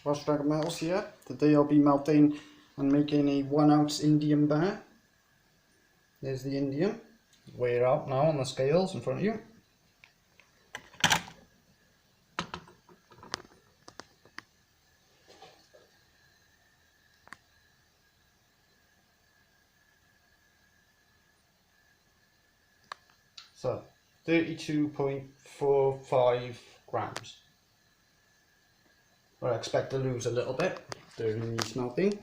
Welsh Dragon metals here. Today I'll be melting and making a 1 ounce indium bar. There's the indium. Weigh it out now on the scales in front of you. So 32.45 grams. But I expect to lose a little bit during the smelting.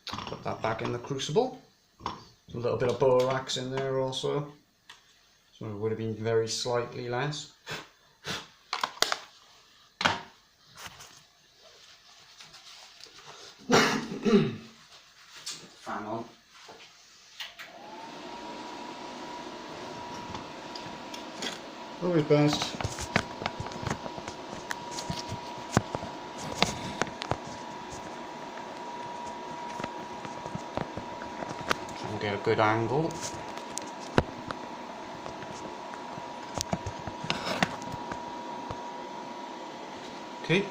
Put that back in the crucible. There's a little bit of borax in there also, so it would have been very slightly less. Fan on. Always best. Try and get a good angle. Okay.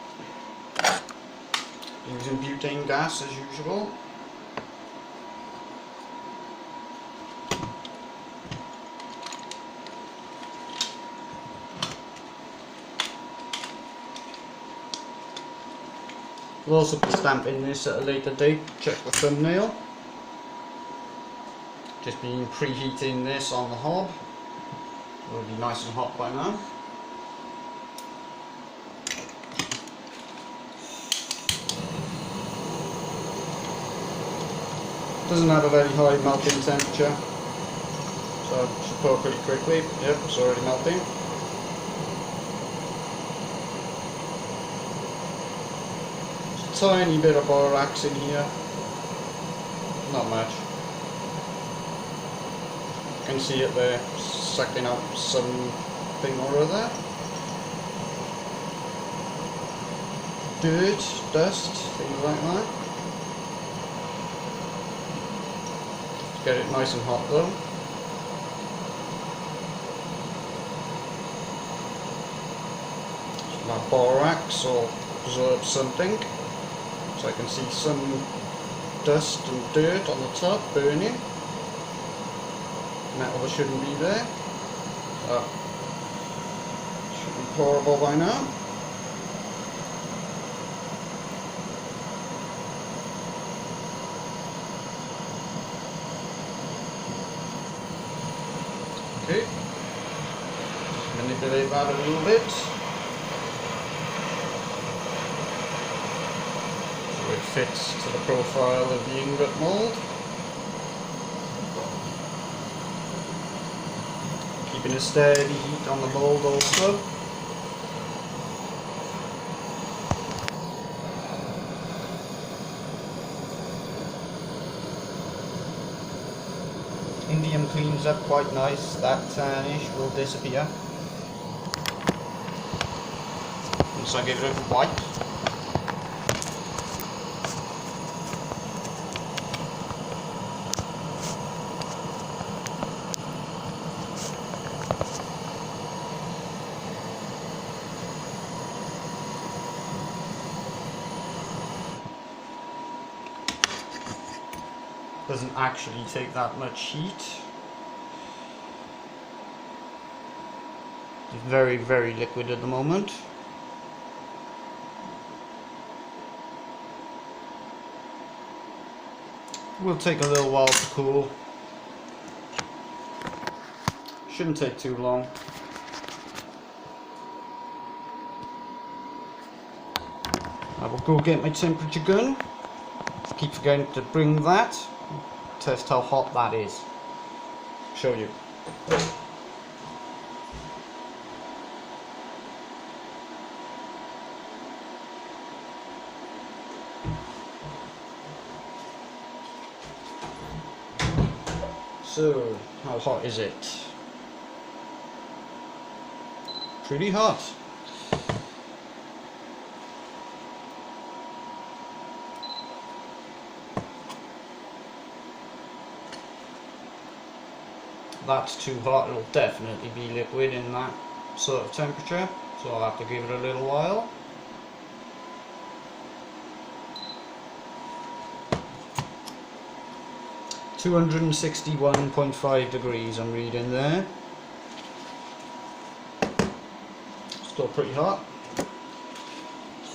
Using butane gas as usual. We'll also be stamping this at a later date. Check the thumbnail. Just been preheating this on the hob. It'll be nice and hot by now. Doesn't have a very high melting temperature, so it should pour pretty quickly. Yep, it's already melting. Tiny bit of borax in here, not much. You can see it there, sucking up something or other. Dirt, dust, things like that. Get it nice and hot though. So that borax will absorb something. So I can see some dust and dirt on the top burning. Metal that shouldn't be there. So should be pourable by now. Okay. Manipulate that a little bit. It fits to the profile of the ingot mould. Keeping a steady heat on the mould also. Indium cleans up quite nice, that tarnish will disappear once I give it a wipe. Doesn't actually take that much heat. It's very, very liquid at the moment. Will take a little while to cool. Shouldn't take too long. I will go get my temperature gun. Keep forgetting to bring that. Test how hot that is. Show you. So, how hot is it? Pretty hot. that's too hot. It'll definitely be liquid in that sort of temperature, so I'll have to give it a little while. (261.5 degrees) I'm reading there. Still pretty hot.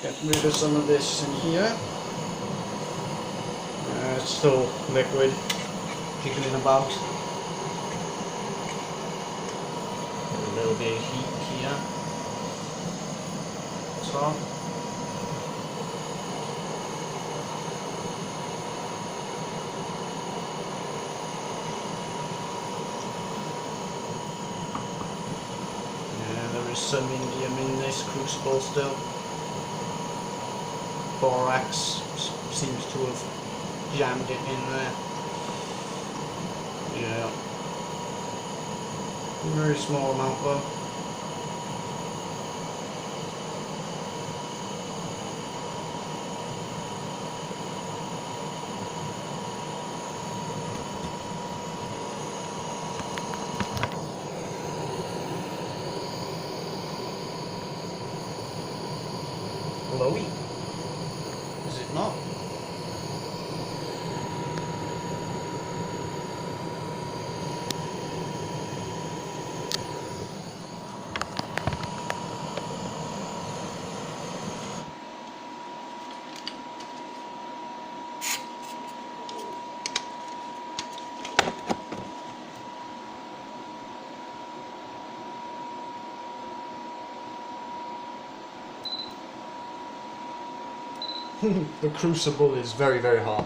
Get rid of some of this in here. It's still liquid, jiggling about. A little bit of heat here. So. Yeah, there is some indium in this crucible still. Borax seems to have jammed it in there. Yeah. Very small amount though. Glowy? Is it not? The crucible is very, very hot.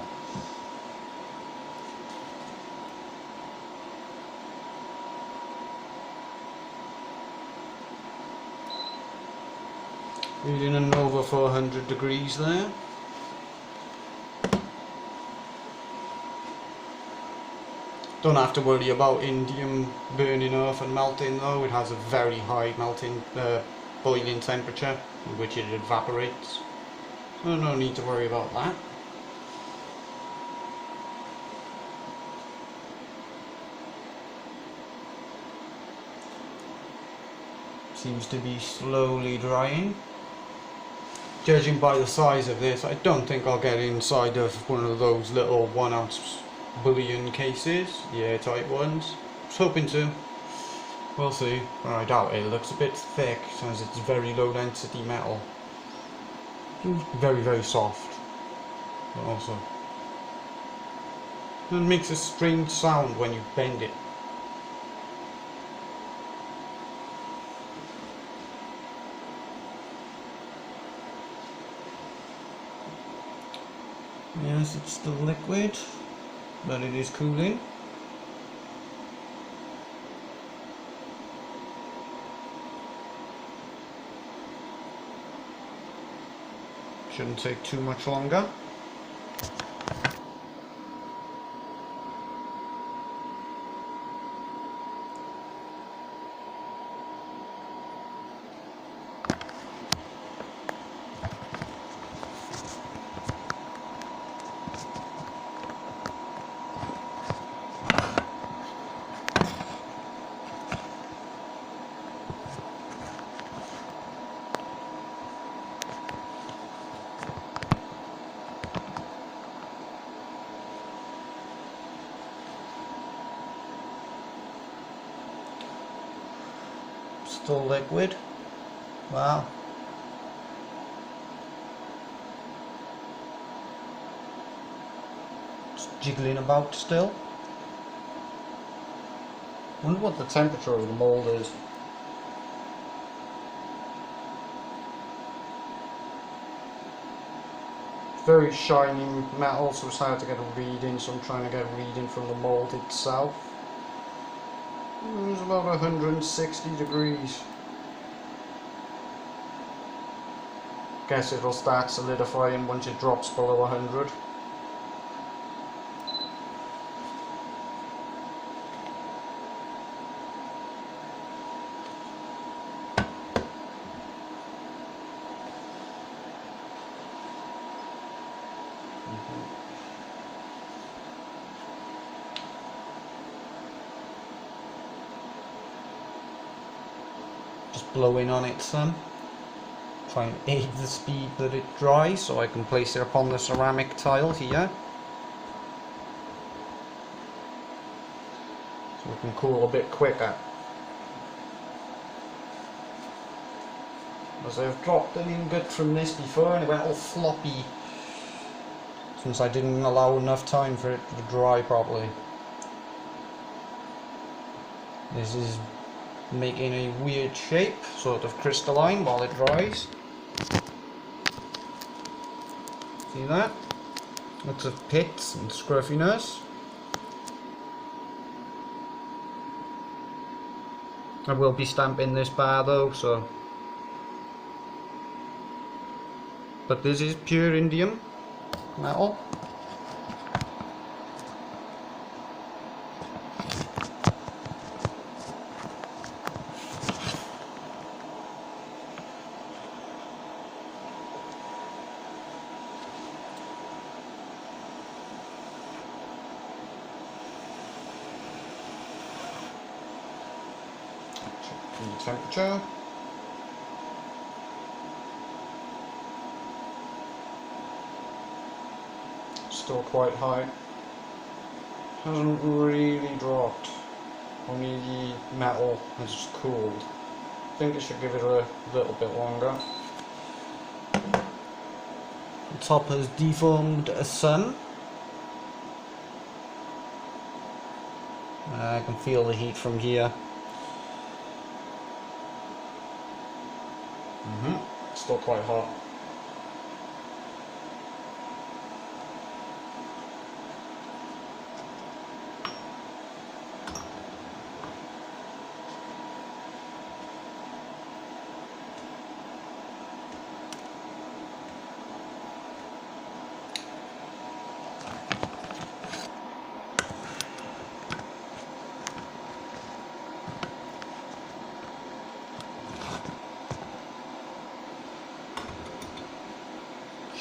Reading an over 400 degrees there. Don't have to worry about indium burning off and melting though. It has a very high melting, boiling temperature in which it evaporates. So no need to worry about that. Seems to be slowly drying. Judging by the size of this, I don't think I'll get inside of one of those little 1 ounce bullion cases, the airtight ones. I was hoping to. We'll see. Well, I doubt it. It looks a bit thick since it's very low density metal. Very, very soft. But also, it makes a strange sound when you bend it. Yes, it's still liquid, but it is cooling. Shouldn't take too much longer. Still liquid. Wow. It's jiggling about still. Wonder what the temperature of the mold is. Very shiny metal, so it's hard to get a reading, so I'm trying to get a reading from the mold itself. It's about 160 degrees. Guess it'll start solidifying once it drops below 100. blowing on it some. Try and aid the speed that it dries so I can place it upon the ceramic tile here. So it can cool a bit quicker. As I've dropped an ingot from this before and it went all floppy since I didn't allow enough time for it to dry properly. This is making a weird shape, sort of crystalline, while it dries. See that? Lots of pits and scruffiness. I will be stamping this bar though, so. But this is pure indium metal. Check the temperature. Still quite high. Hasn't really dropped. Only the metal has cooled. I think it should give it a little bit longer. The top has deformed some. I can feel the heat from here. Still quite hot.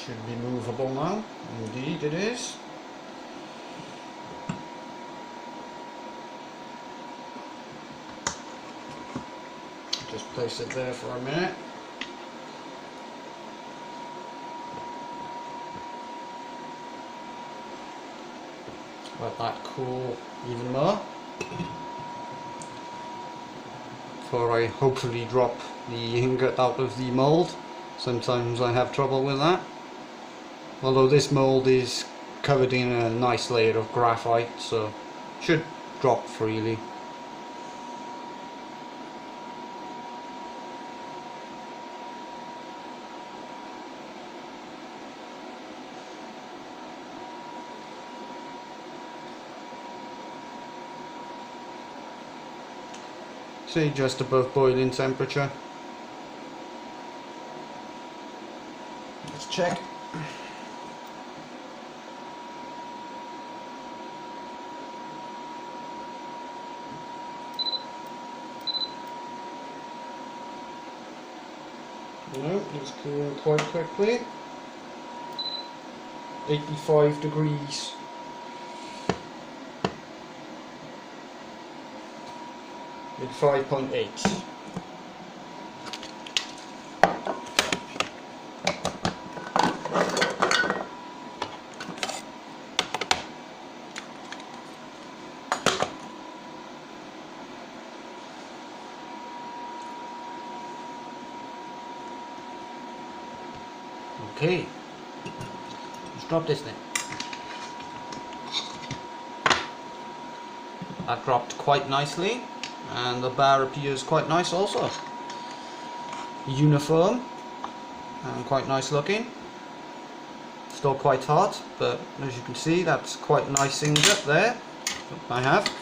Should be movable now. Indeed it is. Just place it there for a minute. Let that cool even more. Before I hopefully drop the ingot out of the mould. Sometimes I have trouble with that. Although this mould is covered in a nice layer of graphite, so it should drop freely. Say just above boiling temperature. Let's check. No, it's cooling quite quickly. 85 degrees. With 5.8. Okay, let's drop this thing. That dropped quite nicely, and the bar appears quite nice also. Uniform and quite nice looking. Still quite hot, but as you can see, that's quite nice ingot there I have.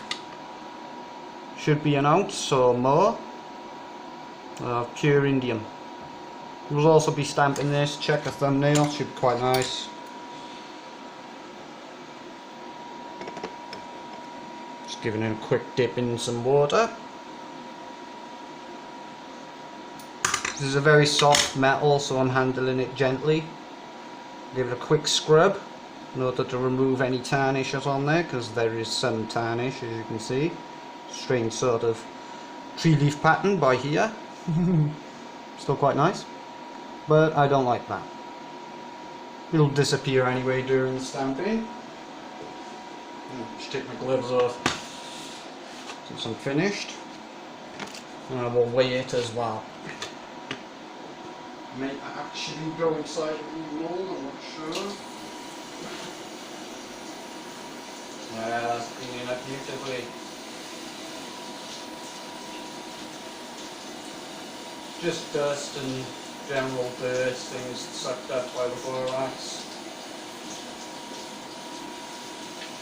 Should be an ounce or more of pure indium. We'll also be stamping this. Check the thumbnail, should be quite nice. Just giving it a quick dip in some water. This is a very soft metal, so I'm handling it gently. Give it a quick scrub in order to remove any tarnishes on there, because there is some tarnish, as you can see. Strange sort of tree leaf pattern by here. Still quite nice, but I don't like that. It'll disappear anyway during the stamping. Just take my gloves off since I'm finished, and I will weigh it as well. May actually go inside the mold, I'm not sure. Yeah, that's cleaning up beautifully. Just dust and general dirt, things sucked up by the borax.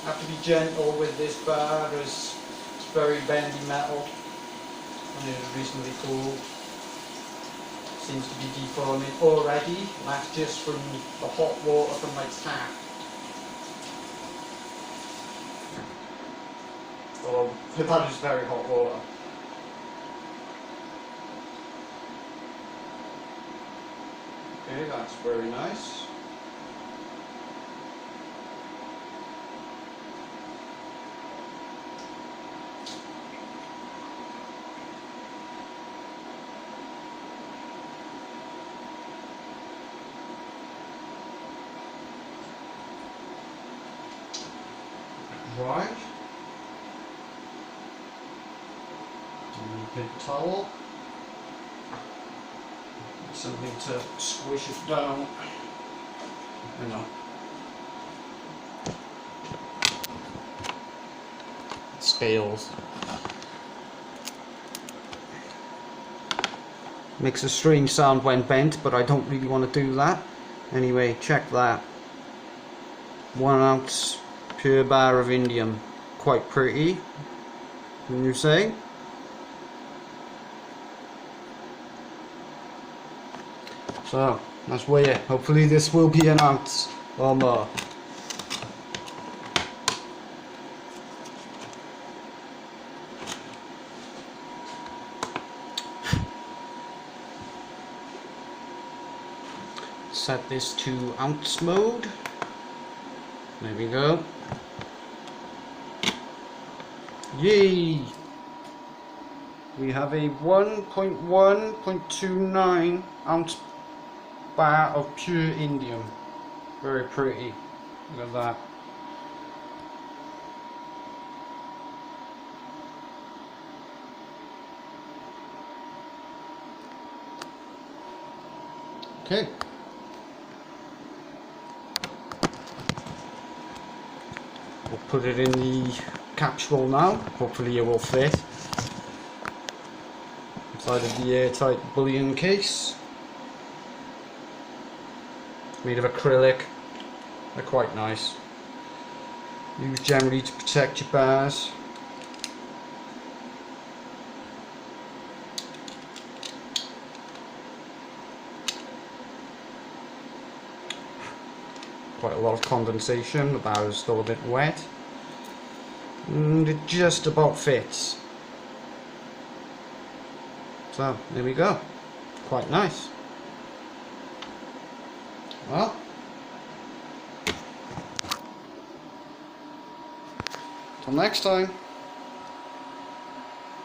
Have to be gentle with this bar as it's very bendy metal and it is reasonably cool. Seems to be deforming already, and that's just from the hot water from my tap. Although that is very hot water. Okay, that's very nice. Right. A big towel. Something to squish it down. You know. Scales. Makes a strange sound when bent, but I don't really want to do that. Anyway, check that. 1 ounce pure bar of indium. Quite pretty, wouldn't you say? So, let's weigh it. Hopefully this will be 1 ounce or more. Set this to ounce mode. There we go. Yay! We have a 1.1.29 ounce bar of pure indium. Very pretty. Look at that. Okay. We'll put it in the capsule now. Hopefully it will fit inside of the airtight bullion case. Made of acrylic. They're quite nice. Used generally to protect your bars. Quite a lot of condensation, the bar is still a bit wet. And it just about fits. So, there we go. Quite nice. Well, till next time.